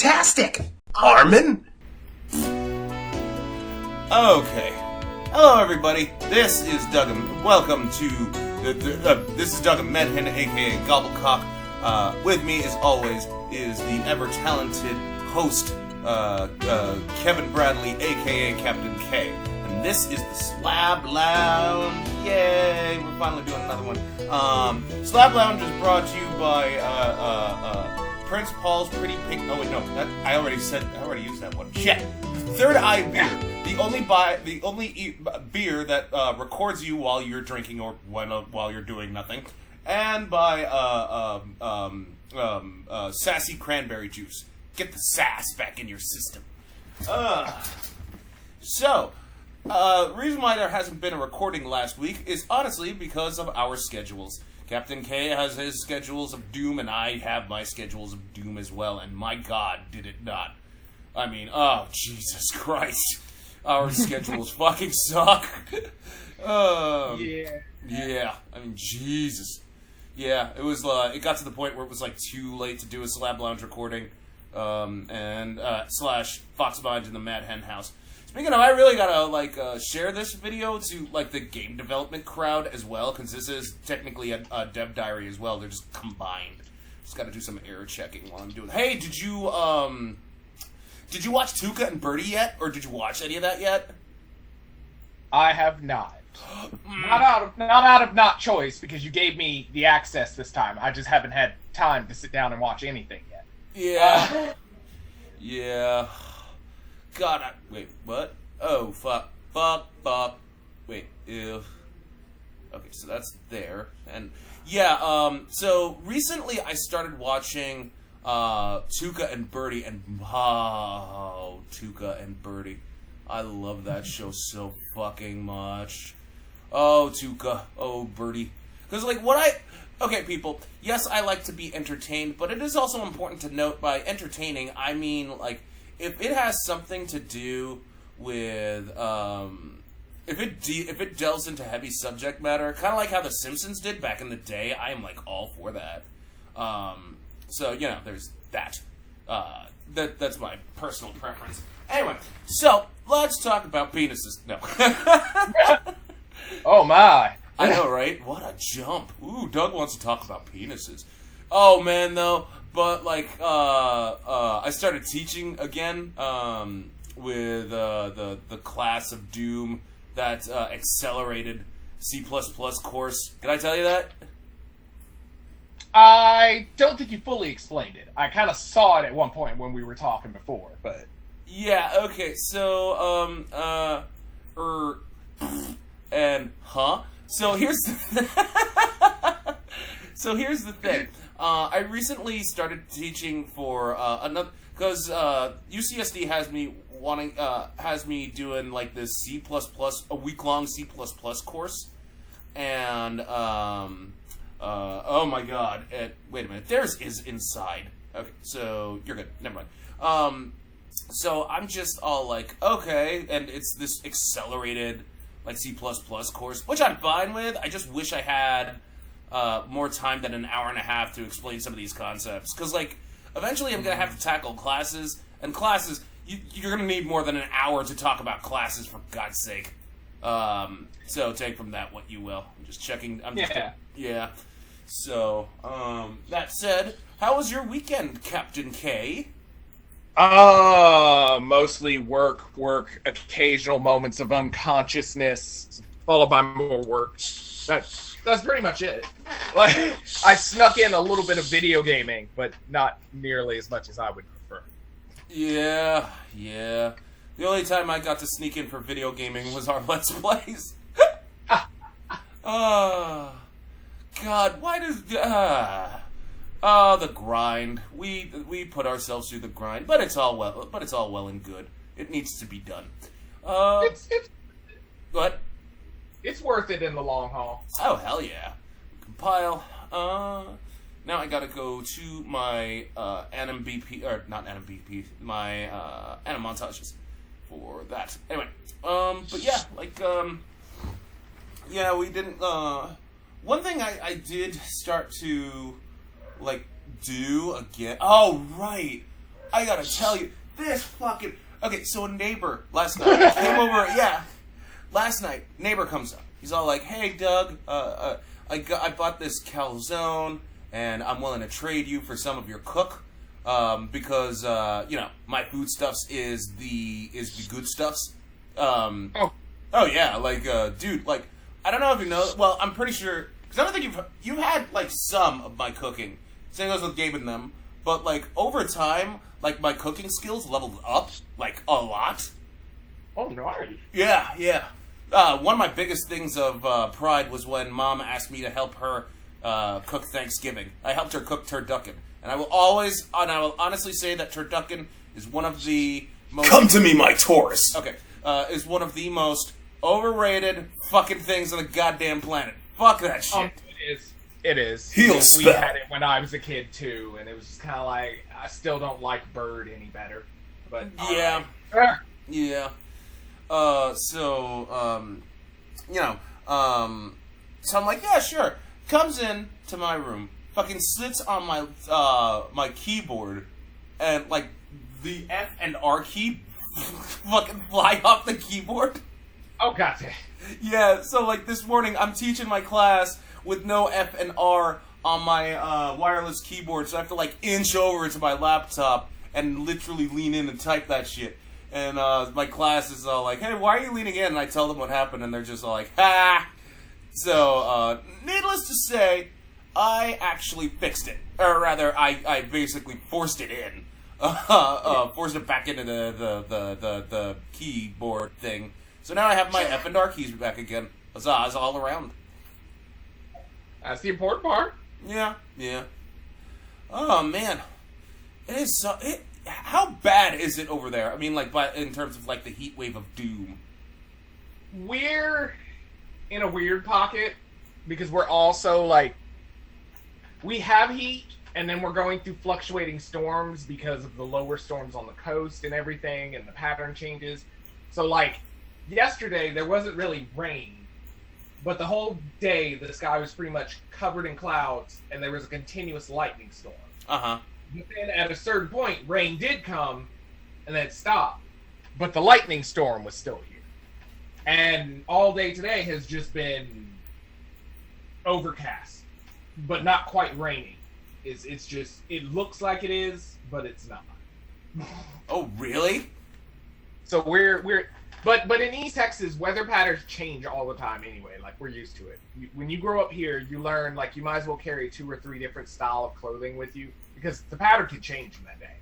fantastic! Armin? Okay. Hello, everybody. This is Doug, and welcome to this is Doug Medhin, aka Goblecoque. With me, as always, is the ever-talented host, Kevin Bradley, aka Captain K. And this is the Slab Lounge. Yay! We're finally doing another one. Slab Lounge is brought to you by Prince Paul's Pretty Pink. Oh wait, no, I already used that one. Shit. Third Eye Beer, the only beer that records you while you're drinking or while you're doing nothing, and by Sassy Cranberry Juice. Get the sass back in your system. Reason why there hasn't been a recording last week is honestly because of our schedules. Captain K has his schedules of doom, and I have my schedules of doom as well, and my God, did it not. I mean, oh, Jesus Christ. Our schedules fucking suck. Yeah, I mean, Jesus. Yeah, it was, it got to the point where it was, like, too late to do a Slab Lounge recording, slash Fox Vines in the Mad Hen House. Speaking of, I really gotta, share this video to, the game development crowd as well, because this is technically a dev diary as well. They're just combined. Just gotta do some error checking while I'm doing it. Hey, did you watch Tuca and Birdie yet? Or did you watch any of that yet? I have not. Not out of not choice, because you gave me the access this time. I just haven't had time to sit down and watch anything yet. Yeah. Yeah. God, wait, what? Oh, fuck. Wait, ew. Okay, so that's there. And, yeah, so recently I started watching, Tuca and Birdie, and, Tuca and Birdie. I love that show so fucking much. Oh, Tuca. Oh, Birdie. Because, okay, people, yes, I like to be entertained, but it is also important to note by entertaining, I mean, if it has something to do with, if it delves into heavy subject matter, kind of like how The Simpsons did back in the day, I am, all for that. So, there's that. That's my personal preference. Anyway, so, let's talk about penises. No. Oh, my. I know, right? What a jump. Ooh, Doug wants to talk about penises. Oh, man, though. But, I started teaching again, with, the class of Doom, that, accelerated C++ course. Did I tell you that? I don't think you fully explained it. I kind of saw it at one point when we were talking before, but... Yeah, okay, so, So here's the thing. I recently started teaching for another, because UCSD has me doing this C++, a week-long C++ course, and oh my God! Wait a minute, theirs is inside. Okay, so you're good. Never mind. So I'm just all okay, and it's this accelerated C++ course, which I'm fine with. I just wish I had more time than an hour and a half to explain some of these concepts. Because, eventually I'm going to have to tackle classes, and classes, you're going to need more than an hour to talk about classes, for God's sake. So take from that what you will. I'm just checking. Yeah. So, that said, how was your weekend, Captain K? Mostly work, occasional moments of unconsciousness, followed by more work. That's pretty much it. I snuck in a little bit of video gaming, but not nearly as much as I would prefer. Yeah. The only time I got to sneak in for video gaming was our Let's Plays. God, why does... the grind. We put ourselves through the grind, but it's all well and good. It needs to be done. It's what? It's worth it in the long haul. Oh hell yeah! Compile. Now I gotta go to my anim BP, or not anim BP, my anim montages for that. Anyway, but yeah, yeah, we didn't. One thing I did start to do again. Oh right, I gotta tell you, this fucking... Okay, so a neighbor last night came over, last night, neighbor comes up. He's all like, hey, Doug, I bought this calzone, and I'm willing to trade you for some of your cook, because, my foodstuffs is the good stuffs. Oh yeah, dude, I don't know if you know, well, I'm pretty sure, because I don't think you've had, some of my cooking. Same goes with Gabe and them. But, over time, my cooking skills leveled up, a lot. Oh, nice. Yeah. One of my biggest things of pride was when Mom asked me to help her cook Thanksgiving. I helped her cook turducken. And I will honestly say that turducken is one of the most... Come to me, my Taurus! Okay. Is one of the most overrated fucking things on the goddamn planet. Fuck that shit. It is. Heal We spell. had it when I was a kid too, and it was just kind of like I still don't like bird any better. But Yeah. right. Yeah. So I'm like, yeah, sure. Comes in to my room, fucking sits on my my keyboard, and the F and R key fucking fly off the keyboard. Oh, gotcha. Yeah, so this morning I'm teaching my class with no F and R on my wireless keyboard, so I have to inch over to my laptop and literally lean in and type that shit. And my class is all like, hey, why are you leaning in? And I tell them what happened, and they're just all like, ha! So, needless to say, I actually fixed it. Or rather, I basically forced it in. Forced it back into the keyboard thing. So now I have my F and R keys back again. Huzzah, it's all around. That's the important part. Yeah. Oh, man. It is so... How bad is it over there? I mean, in terms of, the heat wave of doom. We're in a weird pocket because we're also, we have heat, and then we're going through fluctuating storms because of the lower storms on the coast and everything, and the pattern changes. So, yesterday, there wasn't really rain. But the whole day, the sky was pretty much covered in clouds, and there was a continuous lightning storm. Uh-huh. But then at a certain point, rain did come, and then it stopped. But the lightning storm was still here. And all day today has just been overcast, but not quite raining. It's just, it looks like it is, but it's not. Oh, really? So But in East Texas, weather patterns change all the time anyway. We're used to it. When you grow up here, you learn, you might as well carry 2 or 3 different style of clothing with you because the pattern could change from that day.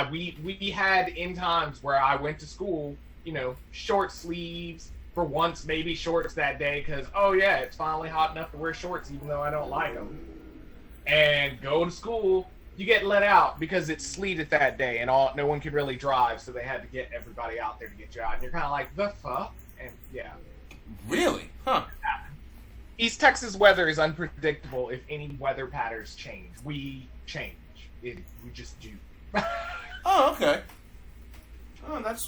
We had in times where I went to school, short sleeves, for once maybe shorts that day because, oh yeah, it's finally hot enough to wear shorts even though I don't like them. And go to school, you get let out because it sleeted that day and no one could really drive, so they had to get everybody out there to get you out. And you're kind of like, the fuck? And yeah. Really? Huh. East Texas weather is unpredictable if any weather patterns change. We change. We just do. Oh, okay. Oh, that's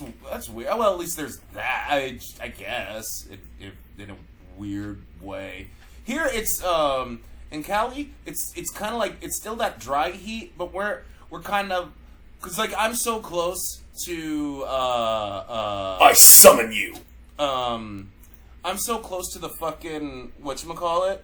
weird. Well, at least there's that, I guess, if in a weird way. Here, it's, in Cali, it's kind of it's still that dry heat, but we're kind of, because I'm so close to I summon you. I'm so close to the fucking whatchamacallit,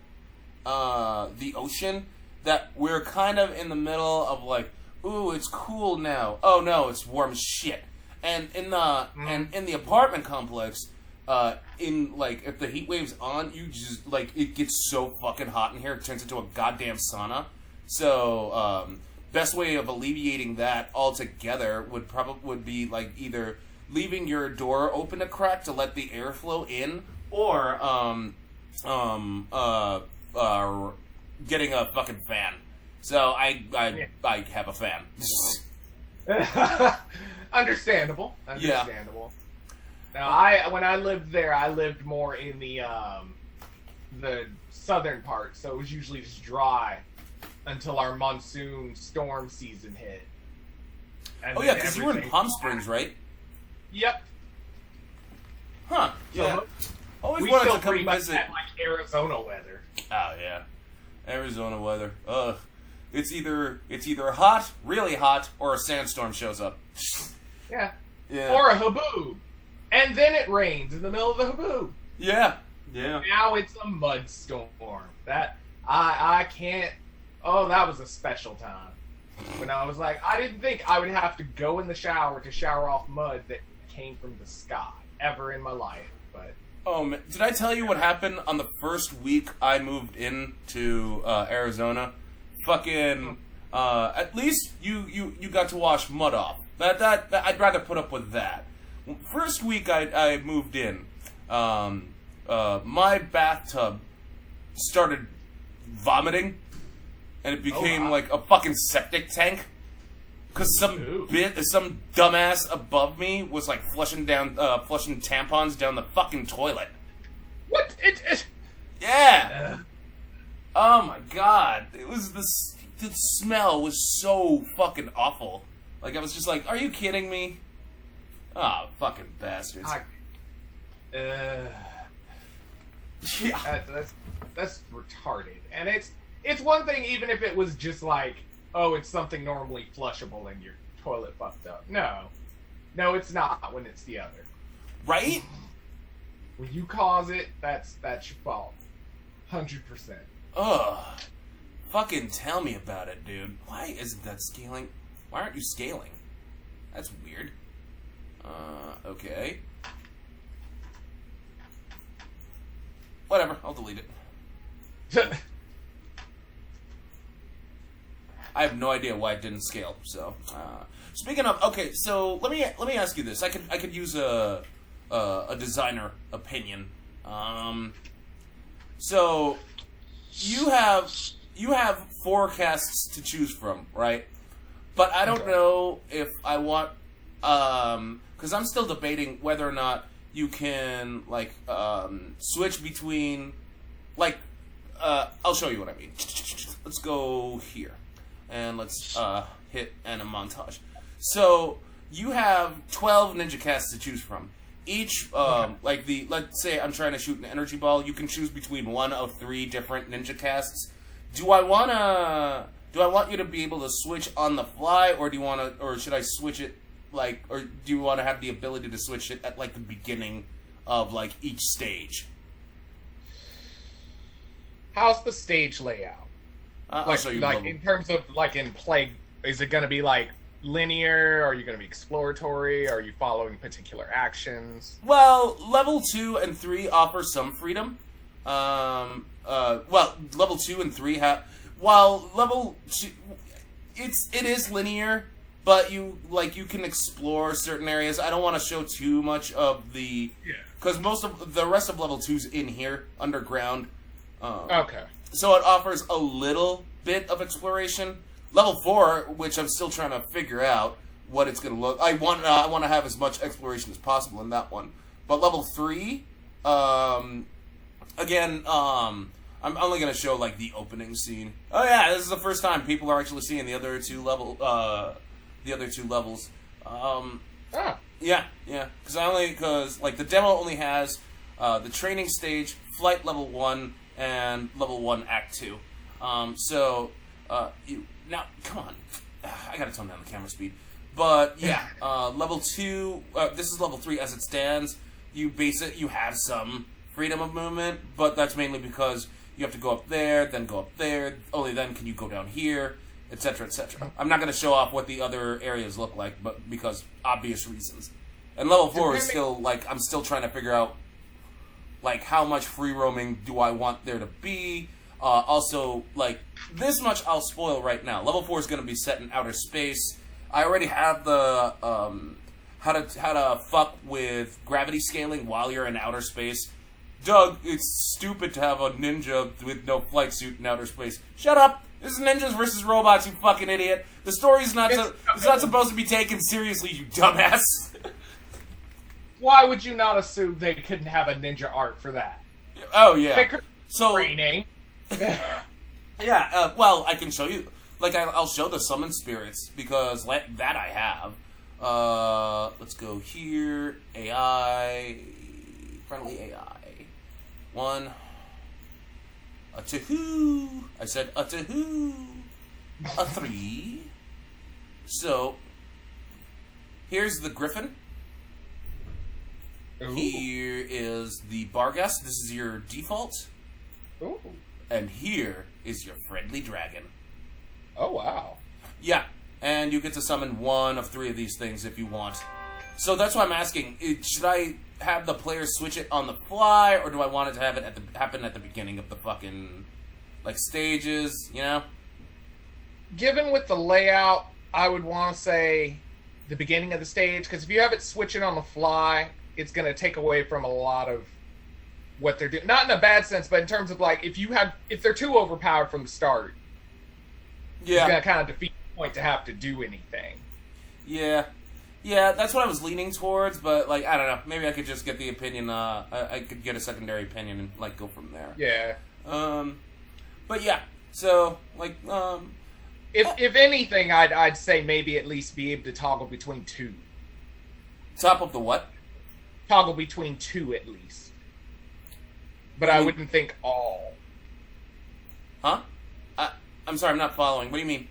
the ocean, that we're kind of in the middle of ooh, it's cool now. Oh no, it's warm as shit. And in the apartment complex, if the heat wave's on, you just, it gets so fucking hot in here, it turns into a goddamn sauna. So, best way of alleviating that altogether would be, either leaving your door open a crack to let the air flow in, or, getting a fucking fan. So, I have a fan. Understandable. Yeah. Now, when I lived there, I lived more in the southern part, so it was usually just dry until our monsoon storm season hit. And oh yeah, because you were in Palm Springs, right? Yep. Huh. Yeah. So Always we wanted still to come pretty much visit. had Arizona weather. Oh yeah, Arizona weather. Ugh. it's either hot, really hot, or a sandstorm shows up. Yeah. Yeah. Or a haboob. And then it rains in the middle of the haboob. Yeah. Yeah. Now it's a mud storm. That I can't. Oh, that was a special time when I was like, I didn't think I would have to go in the shower to shower off mud that came from the sky ever in my life. But oh man, did I tell you what happened on the first week I moved into Arizona? Fucking. At least you got to wash mud off. That I'd rather put up with that. First week I moved in, my bathtub started vomiting, and it became like a fucking septic tank. Cause some dumbass above me was like flushing tampons down the fucking toilet. what? Yeah. Oh my god, it was the smell was so fucking awful. Like I was just like, are you kidding me? Oh, fucking bastards. That's retarded. And it's one thing even if it was just like, oh, it's something normally flushable and your toilet fucked up. No, it's not when it's the other. Right? When you cause it, that's your fault. 100%. Ugh. Fucking tell me about it, dude. Why isn't that scaling? Why aren't you scaling? That's weird. Okay. Whatever, I'll delete it. I have no idea why it didn't scale. So, speaking of, okay, so let me ask you this. I could use a designer opinion. So you have forecasts to choose from, right? But I don't know if I want, because I'm still debating whether or not you can like switch between, like, I'll show you what I mean. Let's go here. And let's hit end a montage. So you have 12 ninja casts to choose from. Each, let's say I'm trying to shoot an energy ball. You can choose between one of 3 different ninja casts. Do I want you to be able to switch on the fly, or should I switch it or do you want to have the ability to switch it at like the beginning of like each stage? How's the stage layout? I'll show you like in terms of like in play, is it going to be like linear? Are you going to be exploratory? Are you following particular actions? Well, level 2 and 3 offer some freedom. Level 2 and 3 have. While level 2, it is linear, but you can explore certain areas. I don't want to show too much of because most of the rest of level 2's in here underground. Okay. So it offers a little bit of exploration. Level 4, which I'm still trying to figure out what it's going to look. I want to have as much exploration as possible in that one. But level 3, again, I'm only going to show like the opening scene. Oh yeah, this is the first time people are actually seeing the other two levels. Yeah, because like the demo only has the training stage, flight level 1, and level 1 act 2. Now come on, I gotta tone down the camera speed. But yeah, level 2. This is level 3 as it stands. You have some freedom of movement, but that's mainly because you have to go up there, then go up there. Only then can you go down here, etc., etc. I'm not going to show off what the other areas look like, but because obvious reasons. And level 4 is still like I'm still trying to figure out like how much free roaming do I want there to be. Also, like this much I'll spoil right now. Level 4 is going to be set in outer space. I already have the how to fuck with gravity scaling while you're in outer space. Doug, it's stupid to have a ninja with no flight suit in outer space. Shut up! This is ninjas versus robots, you fucking idiot. The story's not it's not supposed to be taken seriously, you dumbass. Why would you not assume they couldn't have a ninja art for that? Oh yeah. Training. Yeah. Well, I can show you. Like I'll show the summon spirits because that I have. Let's go here. AI. Friendly AI. 1. A to-hoo. I said a to-hoo. a 3. So, here's the Griffin. Ooh. Here is the Barghest. This is your default. Ooh. And here is your Friendly Dragon. Oh, wow. Yeah, and you get to summon one of 3 of these things if you want. So that's why I'm asking, should I have the player switch it on the fly, or do I want it to have it happen at the beginning of the fucking, like, stages, you know? Given with the layout, I would want to say the beginning of the stage, because if you have it switching on the fly, it's going to take away from a lot of what they're doing. Not in a bad sense, but in terms of, like, if they're too overpowered from the start, it's going to kind of defeat the point to have to do anything. Yeah. Yeah, that's what I was leaning towards, but, like, I don't know. Maybe I could just get the opinion, I could get a secondary opinion and, like, go from there. Yeah. But yeah, so, like, If anything, I'd say maybe at least be able to toggle between 2. Top of the what? Toggle between 2 at least. But I wouldn't think all. Huh? I'm sorry, I'm not following. What do you mean?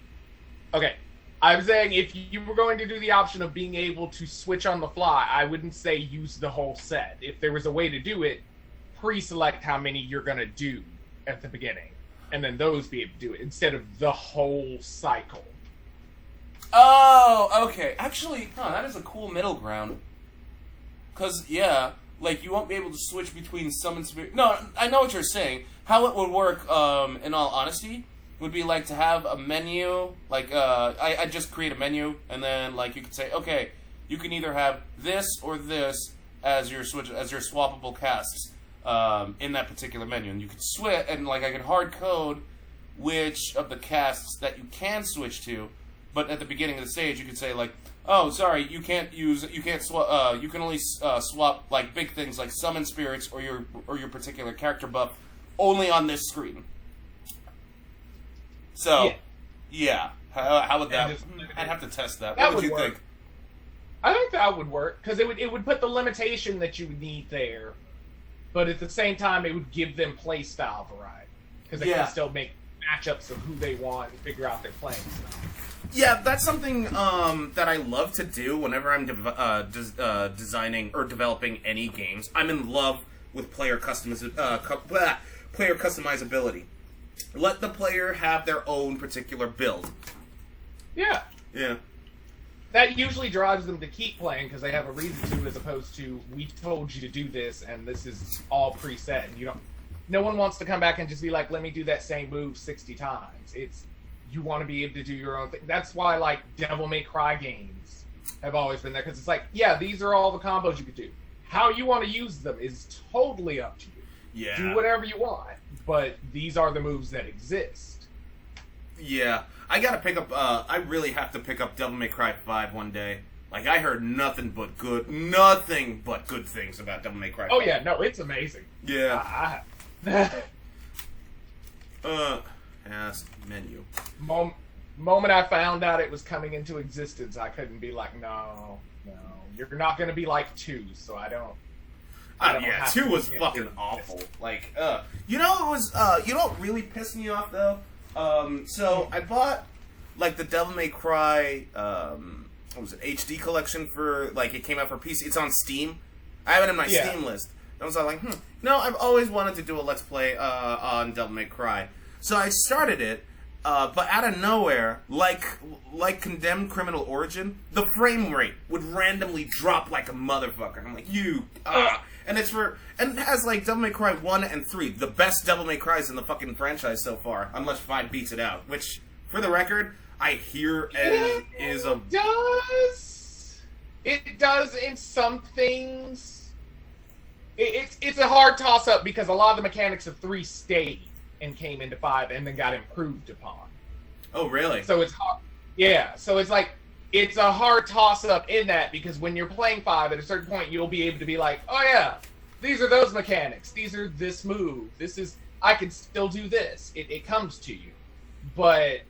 Okay. I'm saying if you were going to do the option of being able to switch on the fly, I wouldn't say use the whole set. If there was a way to do it, pre-select how many you're going to do at the beginning. And then those be able to do it instead of the whole cycle. Oh, okay. Actually, that is a cool middle ground. Because, yeah, like, you won't be able to switch between summon spirit. No, I know what you're saying. How it would work, in all honesty, would be, like, to have a menu. Like, I just create a menu, and then, like, you could say, okay, you can either have this or this as your swappable casts. In that particular menu, and you could switch, and like I can hard code which of the casts that you can switch to, but at the beginning of the stage you could say like, oh, sorry, you can only swap like big things like summon spirits or your particular character buff only on this screen. So, yeah, how would that? I'd have to test that. What would you think? I think that would work because it would put the limitation that you would need there. But at the same time, it would give them play style variety. Because they can still make matchups of who they want and figure out their playing style. Yeah, that's something that I love to do whenever I'm designing or developing any games. I'm in love with player customizability. Let the player have their own particular build. Yeah. Yeah. That usually drives them to keep playing because they have a reason to, as opposed to we told you to do this and this is all preset. And no one wants to come back and just be like, let me do that same move 60 times. You want to be able to do your own thing. That's why like Devil May Cry games have always been there because it's like, yeah, these are all the combos you could do. How you want to use them is totally up to you. Yeah. Do whatever you want, but these are the moves that exist. Yeah. I gotta pick up, I really have to pick up Devil May Cry 5 one day. Like, I heard nothing but good things about Devil May Cry 5. Oh yeah, no, it's amazing. Yeah. Ask menu. Moment I found out it was coming into existence, I couldn't be like, no, you're not gonna be like 2, so I don't yeah, 2 was fucking awful. Like, you know it was, you know what really pissed me off, though? So I bought, like, the Devil May Cry, what was it, HD collection for, like, it came out for PC. It's on Steam. I have it in my Steam list. And I was like, no, I've always wanted to do a Let's Play, on Devil May Cry. So I started it, but out of nowhere, like Condemned Criminal Origin, the frame rate would randomly drop like a motherfucker. And I'm like, and it has like Devil May Cry 1 and 3, the best Devil May Cries in the fucking franchise so far, unless 5 beats it out. Which, for the record, I hear is a... It does in some things. It's a hard toss-up because a lot of the mechanics of 3 stayed and came into 5 and then got improved upon. Oh, really? So it's hard. Yeah, so it's like, it's a hard toss-up in that because when you're playing 5, at a certain point, you'll be able to be like, oh yeah, these are those mechanics. These are this move. I can still do this. It comes to you. But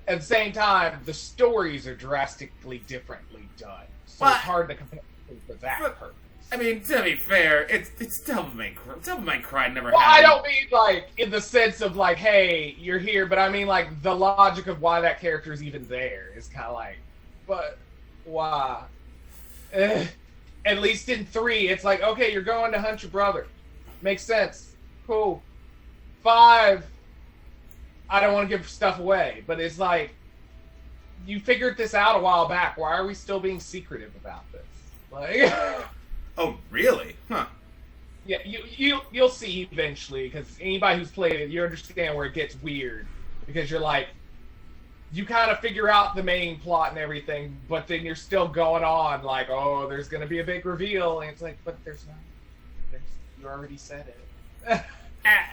at the same time, the stories are drastically differently done. So it's hard to compare for that purpose. I mean, to be fair, it's Devil May Cry. Devil May Cry never Well, had. I don't mean like in the sense of like, hey, you're here, but I mean like the logic of why that character is even there is kind of like, but why? At least in 3, it's like, okay, you're going to hunt your brother. Makes sense. Cool. 5, I don't want to give stuff away, but it's like, you figured this out a while back. Why are we still being secretive about this? Like, Oh, really? Huh. yeah, you'll see eventually, because anybody who's played it, you understand where it gets weird, because you're like, you kind of figure out the main plot and everything, but then you're still going on like, oh, there's gonna be a big reveal, and it's like, but there's not. You already said it.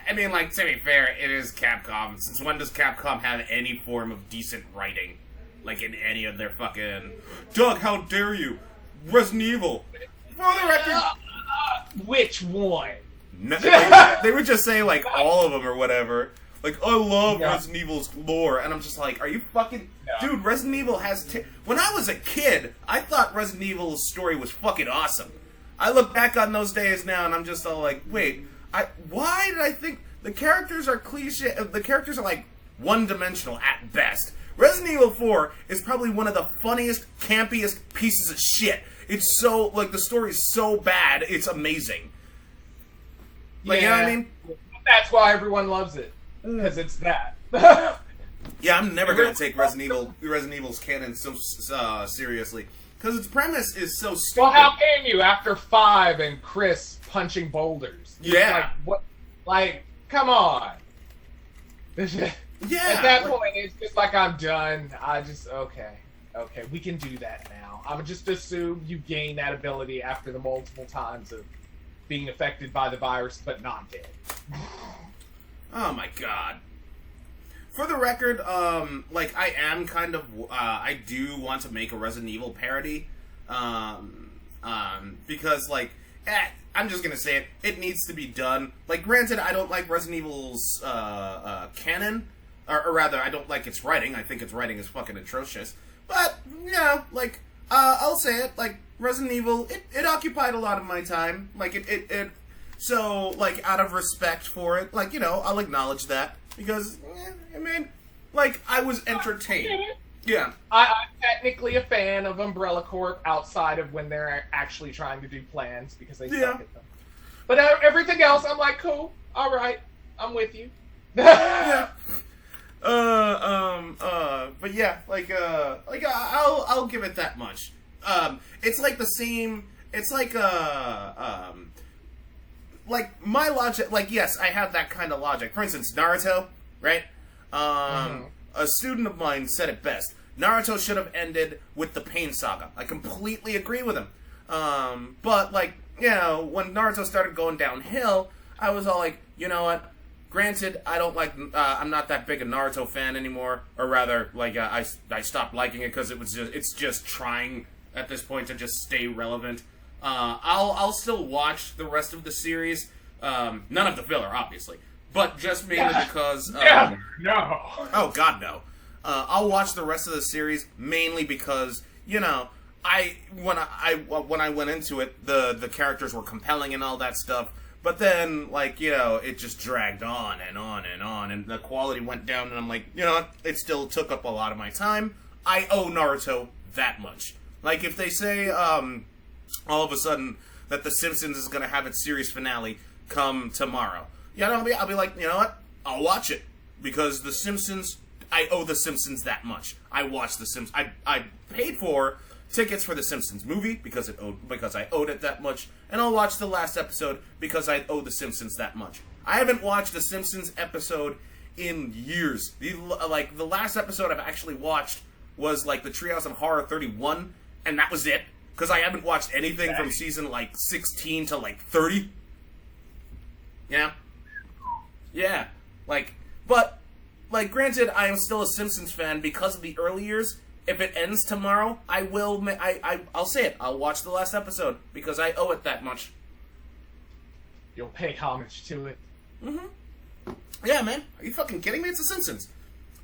I mean, like, to be fair, it is Capcom. Since when does Capcom have any form of decent writing? Like, in any of their fucking... Doug, how dare you? Resident Evil! For the record... Which one? No, they would just say, like, all of them or whatever. Like, I love Resident Evil's lore. And I'm just like, are you fucking... No. Dude, Resident Evil has... When I was a kid, I thought Resident Evil's story was fucking awesome. I look back on those days now, and I'm just all like, wait... Why did I think... The characters are cliche... The characters are, like, one-dimensional at best. Resident Evil 4 is probably one of the funniest, campiest pieces of shit. It's so... Like, the story's so bad, it's amazing. Like, you know what I mean? That's why everyone loves it. Because it's that. Yeah, I'm never gonna take Resident Evil's canon so seriously. Because its premise is so stupid. Well, how can you after 5 and Chris punching boulders? Yeah. Like, what? Like, come on. Yeah. At that point, it's just like, I'm done. I just, okay, we can do that now. I'm just assume you gain that ability after the multiple times of being affected by the virus, but not dead. Oh my god. For the record, like, I am kind of, I do want to make a Resident Evil parody, because, like, I'm just gonna say it, it needs to be done. Like, granted, I don't like Resident Evil's, canon, or rather, I don't like its writing. I think its writing is fucking atrocious. But, you know, like, I'll say it, like, Resident Evil, it occupied a lot of my time. Like, so, like, out of respect for it, like, you know, I'll acknowledge that. Because, I mean, like, I was entertained. Yeah. I'm technically a fan of Umbrella Corp outside of when they're actually trying to do plans, because they suck at them. But everything else, I'm like, cool, alright, I'm with you. Yeah. But yeah, like, I'll give it that much. It's like the same, it's like, like, my logic, like, yes, I have that kind of logic. For instance, Naruto, right? A student of mine said it best. Naruto should have ended with the Pain Saga. I completely agree with him. But, like, you know, when Naruto started going downhill, I was all like, you know what? Granted, I don't like, I'm not that big a Naruto fan anymore. Or rather, like, I stopped liking it because it's just trying, at this point, to just stay relevant. I'll still watch the rest of the series. None of the filler, obviously. But just mainly because... No. Oh, God, no. I'll watch the rest of the series mainly because, you know, when I went into it, the characters were compelling and all that stuff. But then, like, you know, it just dragged on and on and on, and the quality went down, and I'm like, you know what? It still took up a lot of my time. I owe Naruto that much. Like, if they say, all of a sudden, that The Simpsons is gonna have its series finale come tomorrow, yeah, I'll be like, you know what? I'll watch it. Because The Simpsons, I owe The Simpsons that much. I watched The Simpsons. I paid for tickets for The Simpsons movie because I owed it that much, and I'll watch the last episode because I owe The Simpsons that much. I haven't watched The Simpsons episode in years. The last episode I've actually watched was, like, the Treehouse of Horror 31, and that was it. Because I haven't watched anything from season, like, 16 to, like, 30. Yeah. Yeah. Like, but, like, granted, I am still a Simpsons fan because of the early years. If it ends tomorrow, I'll say it. I'll watch the last episode because I owe it that much. You'll pay homage to it. Yeah, man. Are you fucking kidding me? It's The Simpsons.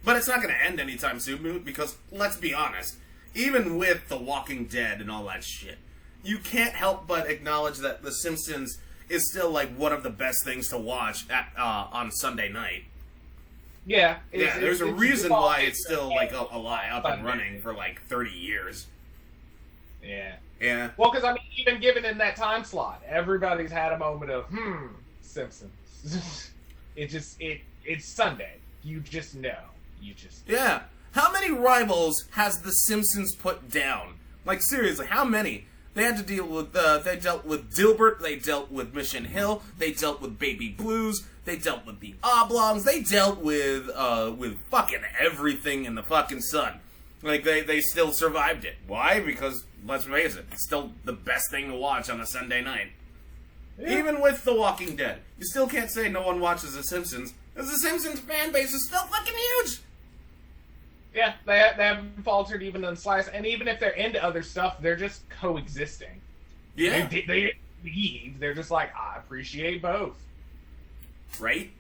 But it's not going to end anytime soon because, let's be honest, even with The Walking Dead and all that shit, you can't help but acknowledge that The Simpsons is still like one of the best things to watch on Sunday night. Yeah. There's a reason why it's still like alive, up and running for like 30 years. Yeah. Yeah. Well, because I mean, even given in that time slot, everybody's had a moment of Simpsons. It's Sunday. You just know. Yeah. How many rivals has The Simpsons put down? Like seriously, how many? They had to deal with. They dealt with Dilbert. They dealt with Mission Hill. They dealt with Baby Blues. They dealt with the Oblongs. They dealt with fucking everything in the fucking sun. Like they still survived it. Why? Because let's face it, it's still the best thing to watch on a Sunday night. Yeah. Even with The Walking Dead, you still can't say no one watches The Simpsons, because The Simpsons fan base is still fucking huge. Yeah, they haven't faltered even in slice, and even if they're into other stuff, they're just coexisting. Yeah, they leave. They're just like, I appreciate both. Right?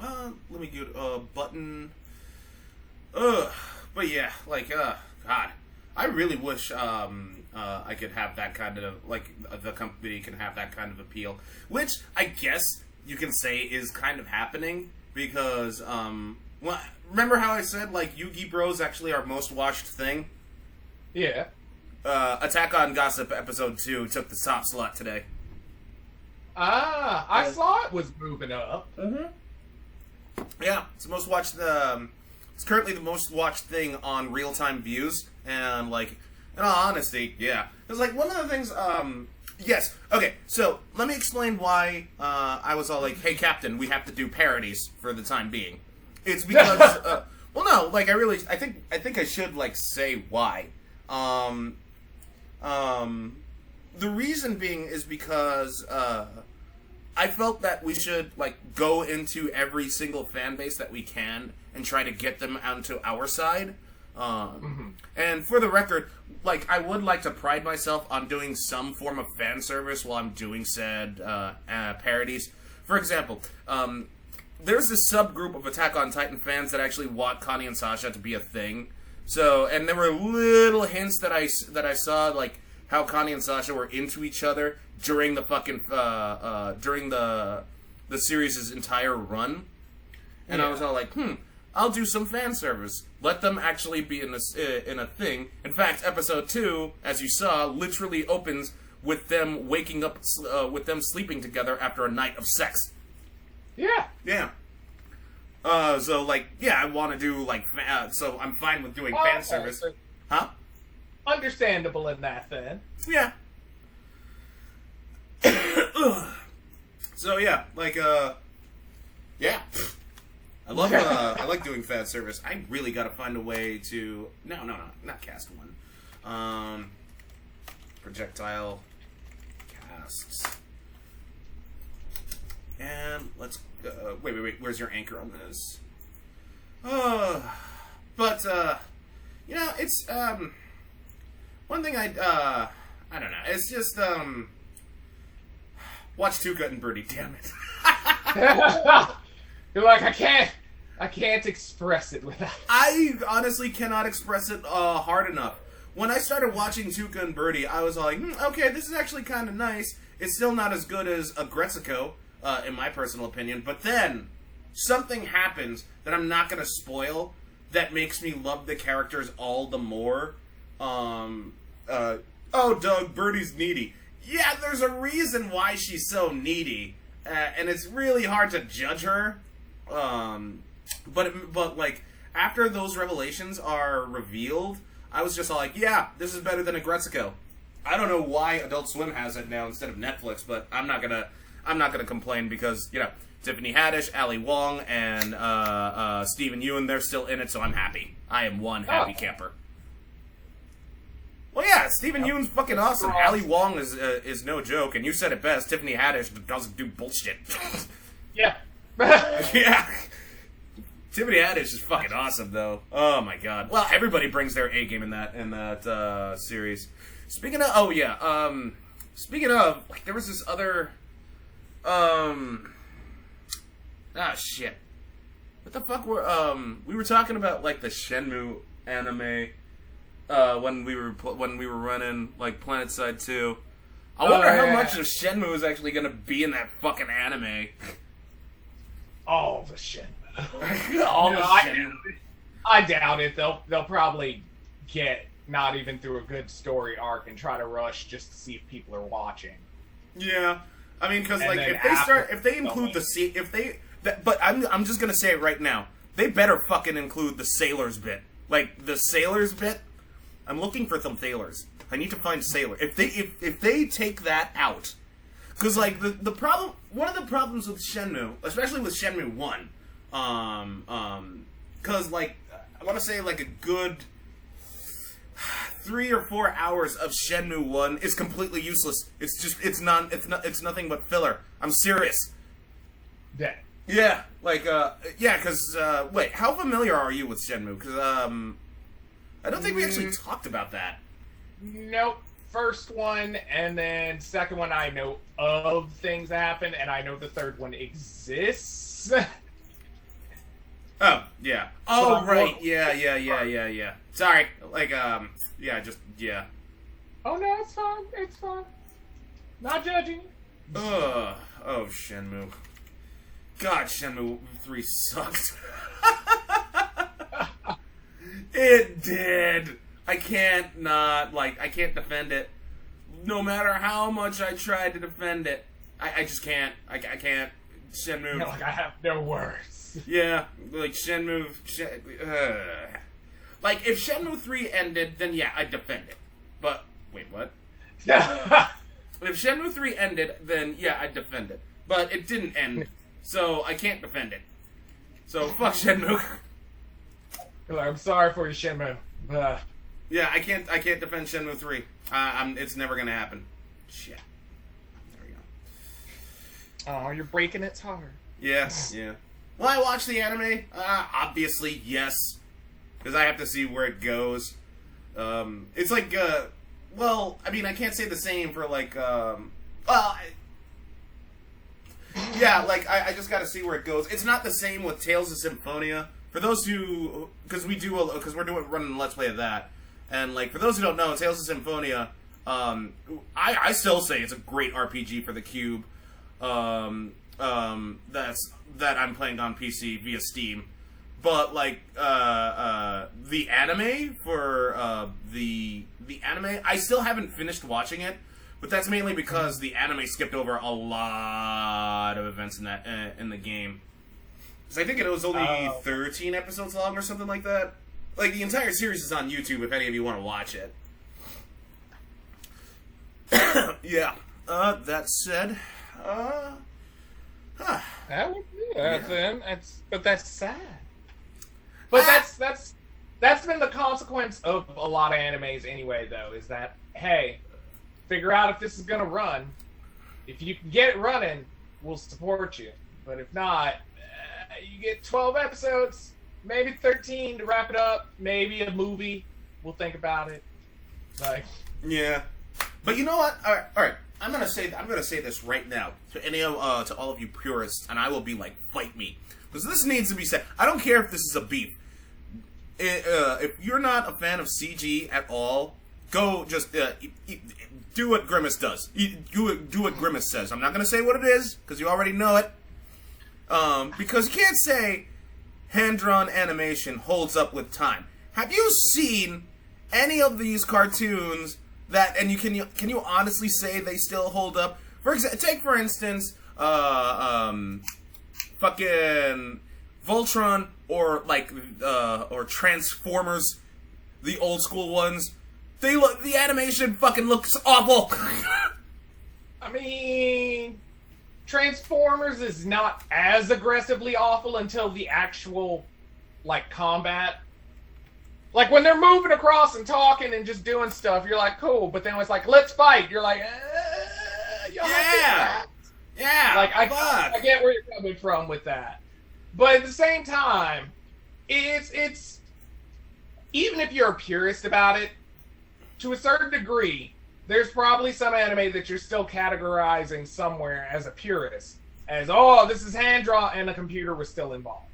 Let me get a button. But yeah, like, God, I really wish I could have that kind of, like, the company can have that kind of appeal, which I guess you can say is kind of happening, because, well, remember how I said, like, Yu-Gi Bros actually our most watched thing? Yeah. Attack on Gossip Episode 2 took the top slot today. Ah, I saw it was moving up. Mm-hmm. Yeah, it's the most watched, it's currently the most watched thing on real-time views, and, like, in all honesty, yeah. It's like, one of the things, yes, okay, so, let me explain why, I was all like, hey, Captain, we have to do parodies for the time being. It's because, well, no, like, I think I should, like, say why. The reason being is because, I felt that we should, like, go into every single fan base that we can and try to get them onto our side. And for the record, like, I would like to pride myself on doing some form of fan service while I'm doing said parodies. For example, there's this subgroup of Attack on Titan fans that actually want Connie and Sasha to be a thing. So, and there were little hints that I saw, like, how Connie and Sasha were into each other during the fucking, during the series' entire run. And yeah. I was all like, I'll do some fan service. Let them actually be in a thing. In fact, episode 2, as you saw, literally opens with them waking up, with them sleeping together after a night of sex. Yeah. Yeah. So, like, yeah, I want to do, like, so I'm fine with doing fan service. Huh? Understandable in that, then. Yeah. So, yeah, like, yeah. I like doing fan service. I really gotta find a way to... No, not cast one. Projectile casts. And let's... wait, where's your anchor on this? But, you know, it's, one thing I don't know, it's just, watch Tuca and Birdie, damn it. You're like, I can't express it without... I honestly cannot express it, hard enough. When I started watching Tuca and Birdie, I was like, okay, this is actually kind of nice. It's still not as good as Goblecoque, in my personal opinion, but then something happens that I'm not going to spoil that makes me love the characters all the more. Oh, Doug, Birdie's needy. Yeah, there's a reason why she's so needy, and it's really hard to judge her. But like, after those revelations are revealed, I was just all like, yeah, this is better than Goblecoque. I don't know why Adult Swim has it now instead of Netflix, but I'm not gonna complain because, you know, Tiffany Haddish, Ali Wong, and Stephen Ewan, they're still in it, so I'm happy. I am one happy camper. Well, yeah, Stephen Ewan's fucking awesome. Ali Wong is no joke, and you said it best. Tiffany Haddish doesn't do bullshit. Yeah. Yeah. Tiffany Haddish is fucking awesome, though. Oh my god. Well, everybody brings their A game in that series. Speaking of, like, there was this other, shit. What the fuck we were talking about, like, the Shenmue anime. when we were running like PlanetSide 2. I wonder how much of Shenmue is actually gonna be in that fucking anime. All the Shenmue. All the Shenmue. I doubt it. They'll probably get not even through a good story arc and try to rush just to see if people are watching. Yeah, I mean, because like if they include but I'm just gonna say it right now. They better fucking include the sailors bit. Like the sailors bit. I'm looking for some sailors. I need to find sailor. If they take that out, because like the problem, one of the problems with Shenmue, especially with Shenmue 1, because like I want to say like a good 3 or 4 hours of Shenmue 1 is completely useless. It's nothing but filler. I'm serious. Yeah. Yeah, like because wait, how familiar are you with Shenmue? Because I don't think we actually talked about that. Nope. First one, and then second one I know of things that happen, and I know the third one exists. Oh, yeah. Oh, right. Yeah. Sorry. Like, yeah. Oh, no, it's fine. It's fine. Not judging. Oh, Shenmue. God, Shenmue 3 sucked. It did. I can't defend it. No matter how much I tried to defend it, I just can't. I can't. Shenmue. No, like I have no words. Yeah, like Shenmue. Like if Shenmue 3 ended, then yeah, I'd defend it. But wait, what? If Shenmue 3 ended, then yeah, I'd defend it. But it didn't end, so I can't defend it. So fuck Shenmue. I'm sorry for you, Shenmue. Yeah, I can't defend Shenmue 3. It's never gonna happen. Shit. There we go. Oh, you're breaking its heart. Yeah. Will I watch the anime? Obviously, yes. Because I have to see where it goes. It's like, well, I mean, I can't say the same for, like, yeah, like, I just gotta see where it goes. It's not the same with Tales of Symphonia. For those who, because we're running Let's Play of that. And, like, for those who don't know, Tales of Symphonia, I still say it's a great RPG for the Cube. That I'm playing on PC via Steam. But, like, the anime for, the anime, I still haven't finished watching it, but that's mainly because the anime skipped over a lot of events in the game. Because I think it was only 13 episodes long or something like that. Like, the entire series is on YouTube if any of you want to watch it. Yeah. That said, That would be that then. But that's sad. But that's been the consequence of a lot of animes anyway, though, is that, hey, figure out if this is going to run. If you can get it running, we'll support you. But if not, you get 12 episodes, maybe 13 to wrap it up, maybe a movie. We'll think about it. Like, yeah. But you know what? All right. I'm gonna say this right now to all of you purists, and I will be like, fight me, because this needs to be said. I don't care if this is a beef. If you're not a fan of CG at all, go just do what Grimace does. Do what Grimace says. I'm not gonna say what it is because you already know it. Because you can't say hand-drawn animation holds up with time. Have you seen any of these cartoons that, and can you honestly say they still hold up? Take for instance, fucking Voltron or or Transformers, the old school ones. The animation fucking looks awful. I mean, Transformers is not as aggressively awful until the actual, like, combat. Like, when they're moving across and talking and just doing stuff, you're like, cool. But then when it's like, let's fight, you're like, yeah. Like, I get where you're coming from with that. But at the same time, it's even if you're a purist about it, to a certain degree, there's probably some anime that you're still categorizing somewhere as a purist. As, oh, this is hand-drawn, and the computer was still involved.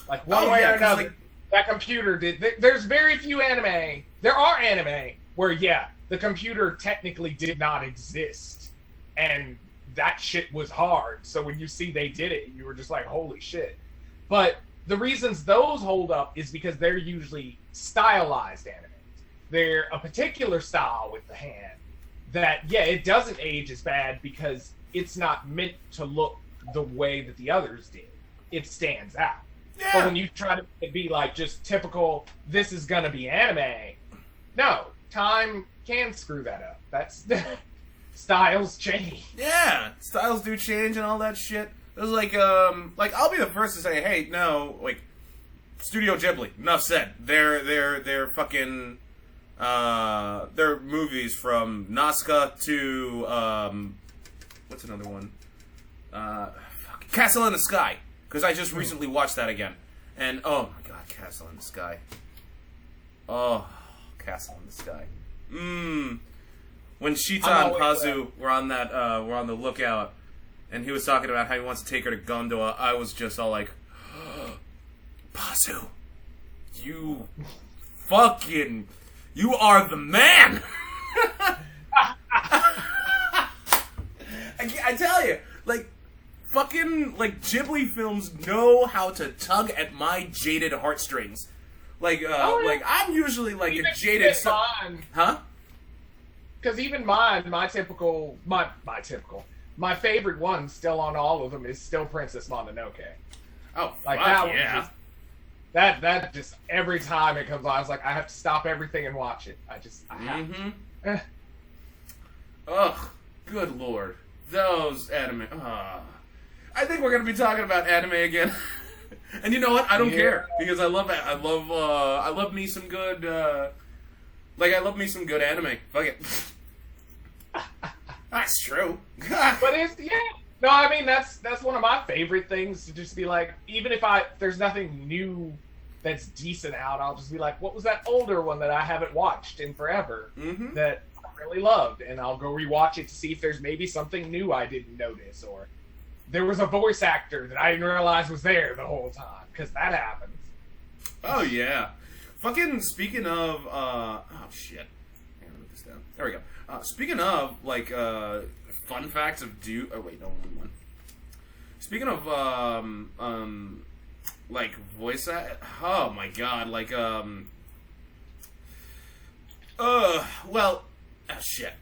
Like, one way or another. That computer did. There's very few anime. There are anime where, yeah, the computer technically did not exist, and that shit was hard. So when you see they did it, you were just like, holy shit. But the reasons those hold up is because they're usually stylized anime. They're a particular style with the hand that, yeah, it doesn't age as bad because it's not meant to look the way that the others did. It stands out. Yeah. But when you try to be like just typical, this is gonna be anime, no, time can screw that up. That's styles change. Yeah, styles do change and all that shit. It was like I'll be the first to say, hey, no, like, Studio Ghibli, enough said. They're fucking, their movies from Nazca to, what's another one? Castle in the Sky. Because I just recently watched that again. And, oh my god, Castle in the Sky. Oh, Castle in the Sky. When Shita and Pazu were on the lookout, and he was talking about how he wants to take her to Gondola, I was just all like, Pazu, you are the man! I tell you, like, fucking, like, Ghibli films know how to tug at my jaded heartstrings. Like, like, I'm usually, like, Even a jaded... Huh? Because even my favorite one still on all of them is still Princess Mononoke. Oh, Like, fuck that yeah. one just, that just, every time it comes on, I was like, I have to stop everything and watch it. I have to. Ugh, good lord. Those anime... I think we're gonna be talking about anime again. And you know what? I don't care. Because I love me some good, I love me some good anime. Fuck it. That's true. But it's, yeah. No, I mean, that's one of my favorite things, to just be like, even if there's nothing new that's decent out, I'll just be like, what was that older one that I haven't watched in forever that I really loved? And I'll go rewatch it to see if there's maybe something new I didn't notice, or there was a voice actor that I didn't realize was there the whole time, because that happens. Oh, yeah. Fucking, speaking of, oh, shit. Hang on, let me put this down. There we go. Speaking of, like, fun facts of oh, wait, no, one. Speaking of, like, voice oh, my God, like, well, oh, shit.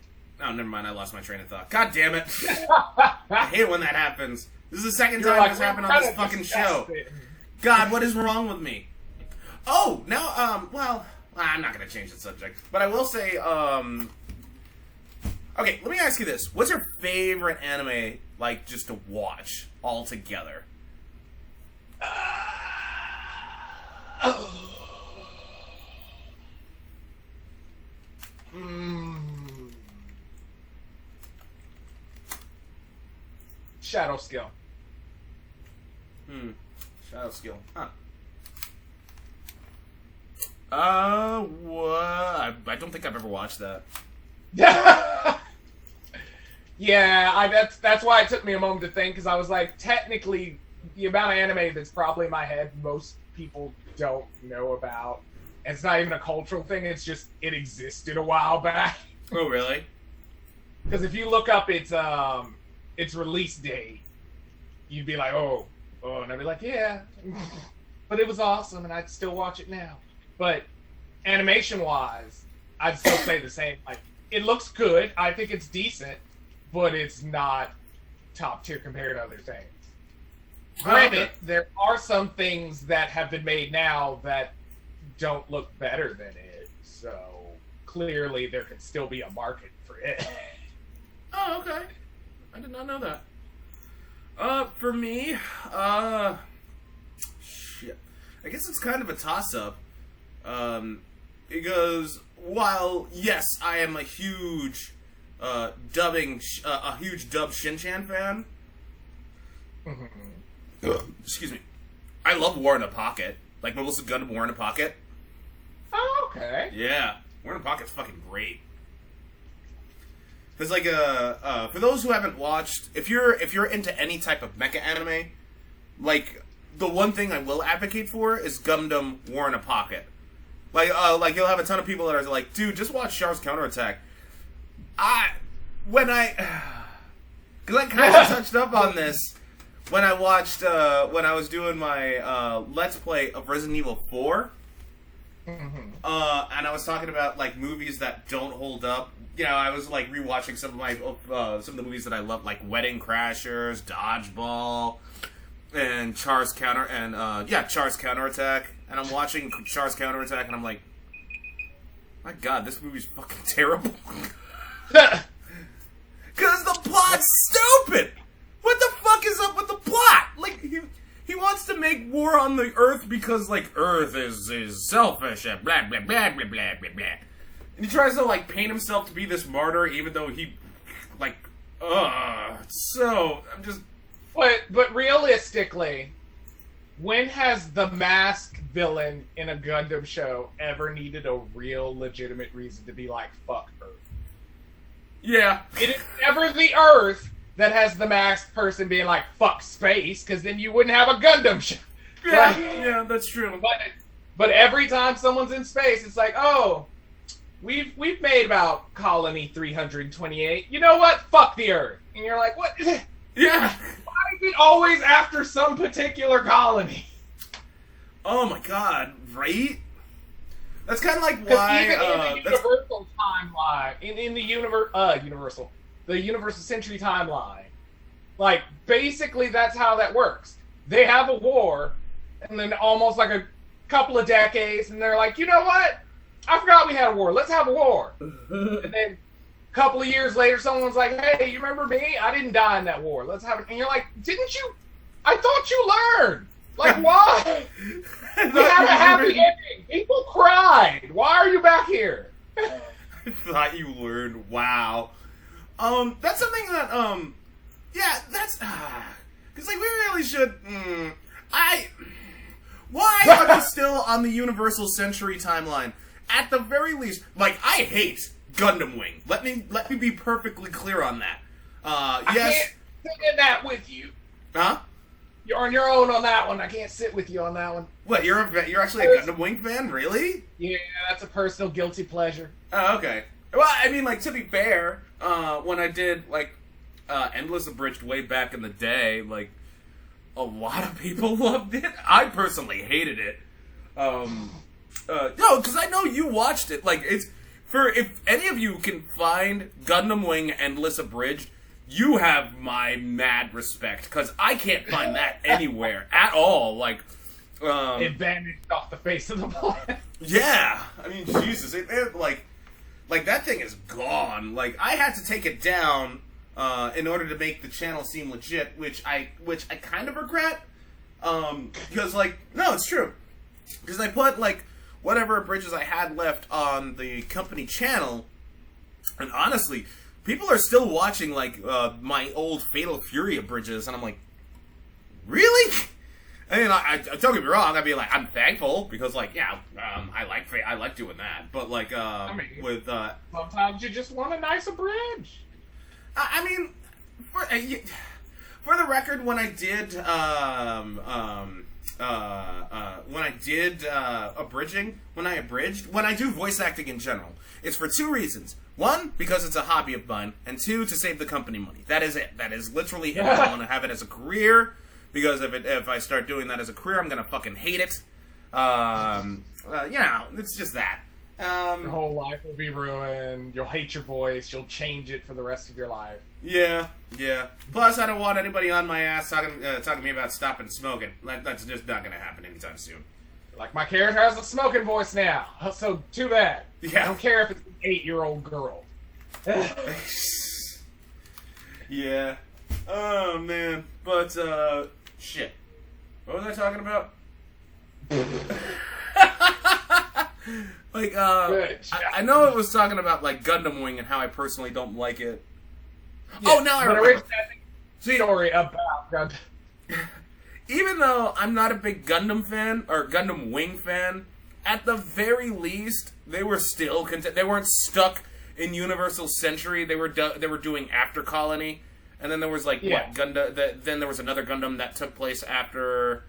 Oh, never mind, I lost my train of thought. God damn it. I hate it when that happens. This is the second time this happened on this fucking show. God, what is wrong with me? Oh, now, well, I'm not going to change the subject. But I will say, okay, let me ask you this. What's your favorite anime, like, just to watch altogether? Shadow Skill. Shadow Skill. Huh. What? I don't think I've ever watched that. Yeah, that's why it took me a moment to think, because I was like, technically, the amount of anime that's probably in my head, most people don't know about. And it's not even a cultural thing, it's just, it existed a while back. Oh, really? Because if you look up its release date, you'd be like, oh, and I'd be like, yeah. But it was awesome, and I'd still watch it now. But animation-wise, I'd still say the same. Like, it looks good. I think it's decent, but it's not top tier compared to other things. Granted, there are some things that have been made now that don't look better than it. So clearly, there could still be a market for it. Oh, okay. I did not know that. For me, shit. I guess it's kind of a toss-up. Because while, yes, I am a huge, a huge dub Shin-Chan fan. Excuse me. I love War in a Pocket. Like Melissa Gundam War in a Pocket. Oh, okay. Yeah. War in a Pocket's fucking great. There's like for those who haven't watched, if you're into any type of mecha anime, like the one thing I will advocate for is Gundam War in a Pocket. Like you'll have a ton of people that are like, dude, just watch Char's Counterattack. Because I kind of touched up on this when I watched, when I was doing my Let's Play of Resident Evil 4. Mm-hmm. And I was talking about, like, movies that don't hold up. You know, I was, like, rewatching some of the movies that I love, like Wedding Crashers, Dodgeball, and Char's Counterattack. And I'm watching Char's Counterattack, and I'm like, my God, this movie's fucking terrible. Because the plot's stupid! What the fuck is up with the plot? Like, he wants to make war on the Earth because, like, Earth is selfish and blah, blah, blah, blah, blah, blah, blah. And he tries to, like, paint himself to be this martyr, even though he, like, so, I'm just... But realistically, when has the masked villain in a Gundam show ever needed a real legitimate reason to be like, fuck Earth? Yeah. It is never the Earth that has the masked person being like, fuck space, because then you wouldn't have a Gundam show. Yeah, yeah, that's true. But every time someone's in space, it's like, oh, we've made about Colony 328. You know what? Fuck the Earth. And you're like, what? Yeah. Why is it always after some particular colony? Oh my God, right? That's kind of like why... Even in the Universal timeline, in the the Universal Century timeline, like, basically that's how that works. They have a war, and then almost like a couple of decades, and they're like, you know what? I forgot we had a war. Let's have a war. And then a couple of years later, someone's like, hey, you remember me? I didn't die in that war. Let's have it. And you're like, didn't you? I thought you learned. Like, why? We had a happy ending. People cried. Why are you back here? I thought you learned. Wow. That's something that, yeah, that's, because, like, we really should, why are we still on the Universal Century timeline? At the very least, like, I hate Gundam Wing. Let me be perfectly clear on that. I Yes. can't sit in that with you. Huh? You're on your own on that one. I can't sit with you on that one. What, you're actually a Gundam Wing fan? Really? Yeah, that's a personal guilty pleasure. Oh, okay. Well, I mean, like, to be fair, when I did, like, Endless Abridged way back in the day, like, a lot of people loved it. I personally hated it. No, because I know you watched it. Like, it's, if any of you can find Gundam Wing Endless Abridged, you have my mad respect, because I can't find that anywhere at all. Like, It vanished off the face of the planet. Yeah, I mean, Jesus, it like that thing is gone. Like, I had to take it down in order to make the channel seem legit, which I kind of regret. Because, like, no, it's true. Because I put, like, whatever bridges I had left on the company channel, and honestly, people are still watching, like, my old Fatal Fury bridges, and I'm like, really? I mean, I don't get me wrong. I'd be like, I'm thankful because, like, yeah, I like doing that. But, like, I mean, with sometimes you just want a nicer bridge. I mean, for the record, when I did abridging, when I do voice acting in general, it's for two reasons. One, because it's a hobby of mine, and two, to save the company money. That is it. That is literally it. I want to have it as a career. Because if I start doing that as a career, I'm gonna fucking hate it. You know, it's just that. Your whole life will be ruined. You'll hate your voice. You'll change it for the rest of your life. Yeah. Plus, I don't want anybody on my ass talking to me about stopping smoking. That's just not gonna happen anytime soon. Like, my character has a smoking voice now, so too bad. Yeah. I don't care if it's an 8-year-old girl. Yeah. Oh man. But shit. What was I talking about? Like, I know it was talking about, like, Gundam Wing and how I personally don't like it. Yeah, oh, now I remember. Story about Gundam. Even though I'm not a big Gundam fan, or Gundam Wing fan, at the very least, they were still they weren't stuck in Universal Century. They were doing After Colony. And then there was, like, what, Gundam... then there was another Gundam that took place after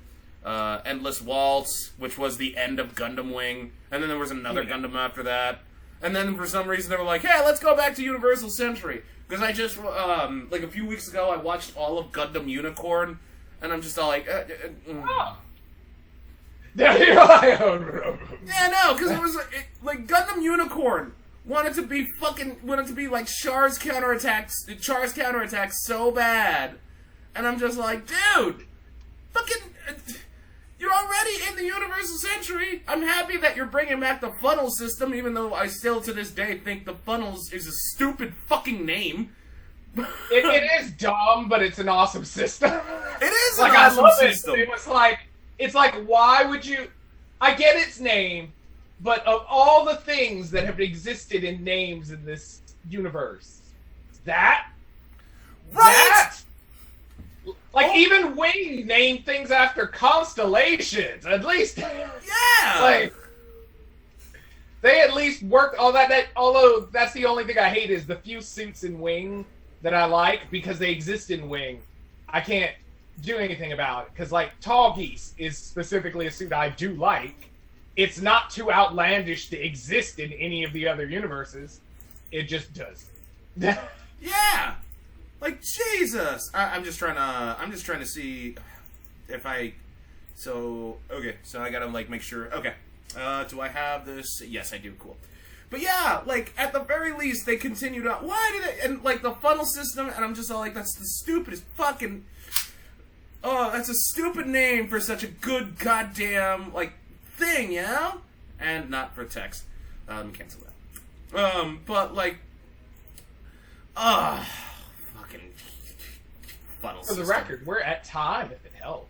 Endless Waltz, which was the end of Gundam Wing, and then there was another Gundam after that. And then for some reason they were like, hey, let's go back to Universal Century. Because I just, like a few weeks ago, I watched all of Gundam Unicorn, and I'm just all like, Oh. Yeah, no, because it was like Gundam Unicorn wanted to be like Char's counterattack so bad, and I'm just like, dude, fucking, you're already in the Universal Century. I'm happy that you're bringing back the funnel system, even though I still to this day think the funnels is a stupid fucking name. It is dumb, but it's an awesome system. It is like an awesome I love system. It was like, it's like, why would you? I get its name, but of all the things that have existed in names in this universe, that like even Wing named things after constellations. At least, like they at least worked all that. Although that's the only thing I hate is the few suits in Wing that I like because they exist in Wing. I can't do anything about it because like Tall Geese is specifically a suit I do like. It's not too outlandish to exist in any of the other universes. It just does. Yeah, like Jesus. I'm just trying to see if I. So okay, so I gotta like make sure. Okay, do I have this? Yes, I do. Cool. But yeah, like at the very least, they continued on. Why did it? And like the funnel system, and I'm just all like, that's the stupidest fucking. Oh, that's a stupid name for such a good goddamn, like, thing, you know? And not for text. Let me cancel that. But, like, fucking funnel For the system. record, we're at time if it helps.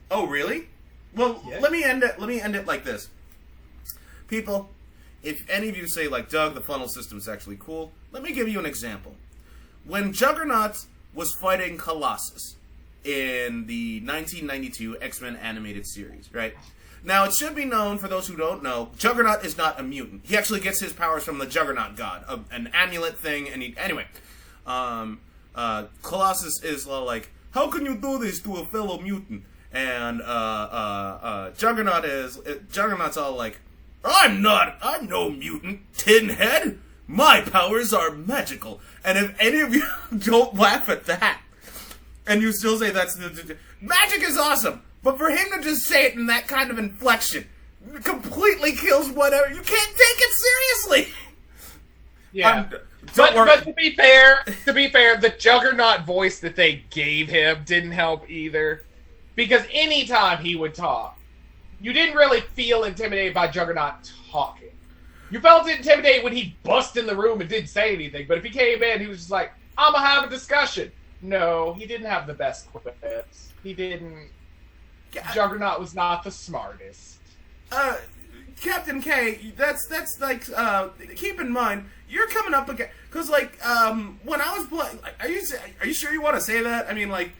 Oh, really? Well, Yeah. let me end it like this. People, if any of you say, like, Doug, the funnel system is actually cool, let me give you an example. When Juggernaut was fighting Colossus in the 1992 X-Men animated series, right? Now, it should be known, for those who don't know, Juggernaut is not a mutant. He actually gets his powers from the Juggernaut god, an amulet thing, and anyway. Colossus is like, how can you do this to a fellow mutant? And, Juggernaut's all like, I'm no mutant, Tinhead! My powers are magical! And if any of you don't laugh at that, and you still say that's magic is awesome, but for him to just say it in that kind of inflection completely kills whatever. You can't take it seriously. Yeah, Don't worry. but to be fair, the Juggernaut voice that they gave him didn't help either, because anytime he would talk, you didn't really feel intimidated by Juggernaut talking. You felt intimidated when he bust in the room and didn't say anything, but if he came in, he was just like, I'm gonna have a discussion. No, he didn't have the best quips. He didn't. Juggernaut was not the smartest. Captain K, that's like, keep in mind, you're coming up again, because, like, when I was playing, are you sure you want to say that? I mean, like,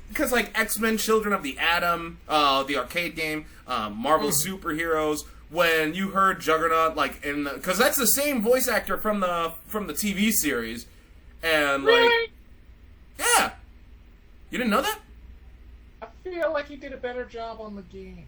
because, like, X-Men Children of the Atom, the arcade game, Marvel Superheroes, when you heard Juggernaut, like, because that's the same voice actor from the TV series, and, like, Really? yeah. You didn't know that? I feel like he did a better job on the game.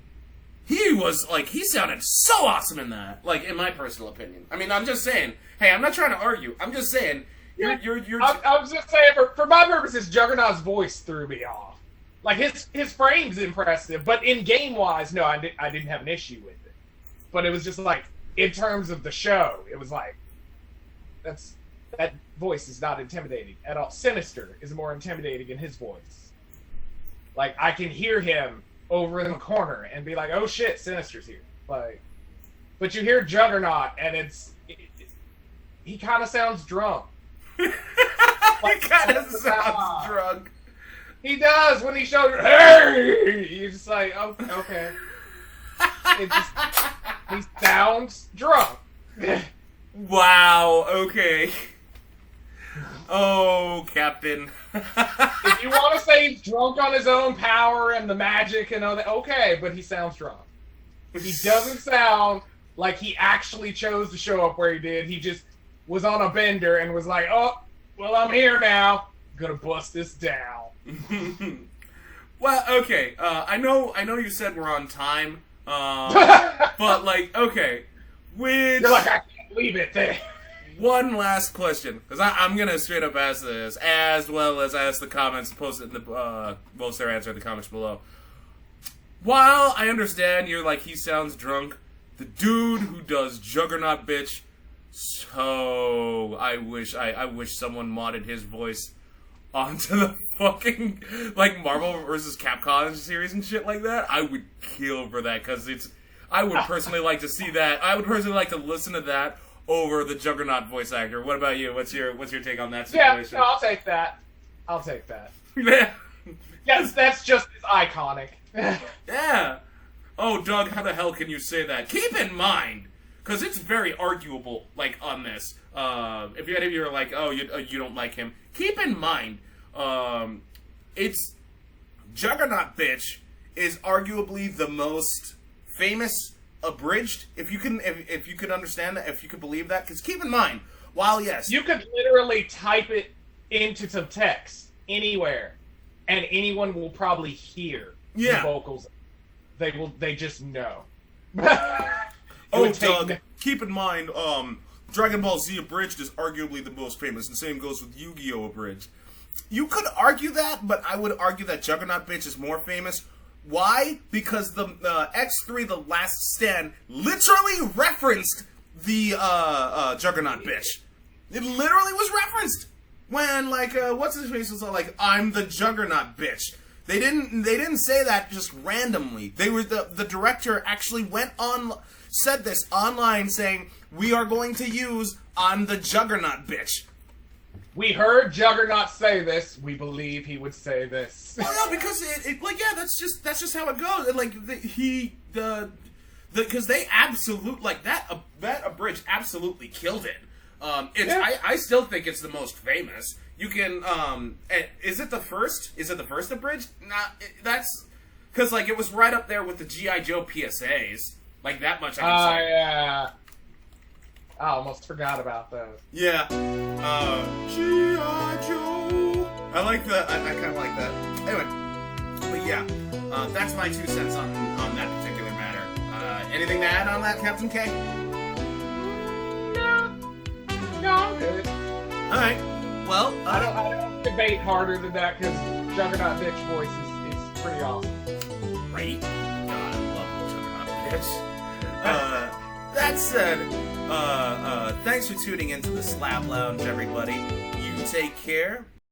He was, like, he sounded so awesome in that, like, in my personal opinion. I mean, I'm just saying, hey, I'm not trying to argue, I'm just saying, you're I was just saying, for my purposes, Juggernaut's voice threw me off. Like, his frame's impressive, but in game-wise, no, I didn't have an issue with it. But it was just like, in terms of the show, it was like, that voice is not intimidating at all. Sinister is more intimidating in his voice. Like, I can hear him over in the corner and be like, oh shit, Sinister's here. Like, but you hear Juggernaut and he kind of sounds drunk. He kind of sounds drunk. He does when he shows, hey! You're just like, oh, okay. He sounds drunk. Wow, okay. Oh, Captain. If you want to say he's drunk on his own power and the magic and all that, okay, but he sounds drunk. He doesn't sound like he actually chose to show up where he did. He just was on a bender and was like, oh, well, I'm here now. I'm gonna bust this down. Well, okay. I know you said we're on time. But like, okay, which You're like, I can't believe it. one last question, because I'm gonna straight up ask this, as well as ask the comments posted in the most their answer in the comments below. While I understand you're like he sounds drunk, the dude who does Juggernaut Bitch, so I wish someone modded his voice onto the fucking like Marvel vs. Capcom series and shit like that. I would kill for that because I would personally like to see that. I would personally like to listen to that over the Juggernaut voice actor. What about you? What's your take on that situation? Yeah, no, I'll take that. Yeah. Yes, that's just as iconic. Yeah. Oh, Doug, how the hell can you say that? Keep in mind, because it's very arguable, like, on this. If you're like, oh, you don't like him, keep in mind, it's Juggernaut Bitch is arguably the most famous abridged. If you can understand that, if you can believe that, because keep in mind, while yes, you could literally type it into some text anywhere, and anyone will probably hear the vocals. They just know. Oh, Doug, keep in mind, Dragon Ball Z Abridged is arguably the most famous, and the same goes with Yu-Gi-Oh! Abridged. You could argue that, but I would argue that Juggernaut Bitch is more famous. Why? Because the X3, The Last Stand, literally referenced the Juggernaut Bitch. It literally was referenced when, like, what's his face was all like, "I'm the Juggernaut Bitch." They didn't say that just randomly. They were the director actually said this online, saying, "We are going to use "I'm the Juggernaut Bitch." We heard Juggernaut say this. We believe he would say this. Well, no, because that's just how it goes. And like because they absolute like that abridged absolutely killed it. I still think it's the most famous. You can is it the first? Is it the first abridged? Nah, that's because like it was right up there with the G.I. Joe PSAs. Like that much I can say. Yeah. I almost forgot about those. Yeah. G.I. Joe. I like that. I kind of like that. Anyway, but yeah, that's my 2 cents on that particular matter. Anything to add on that, Captain K? No, I'm good. All right. Well, I don't debate harder than that because Juggernaut Bitch voice is pretty awesome. Right? God, I love Juggernaut Bitch. That said, thanks for tuning into the Slab Lounge, everybody. You take care.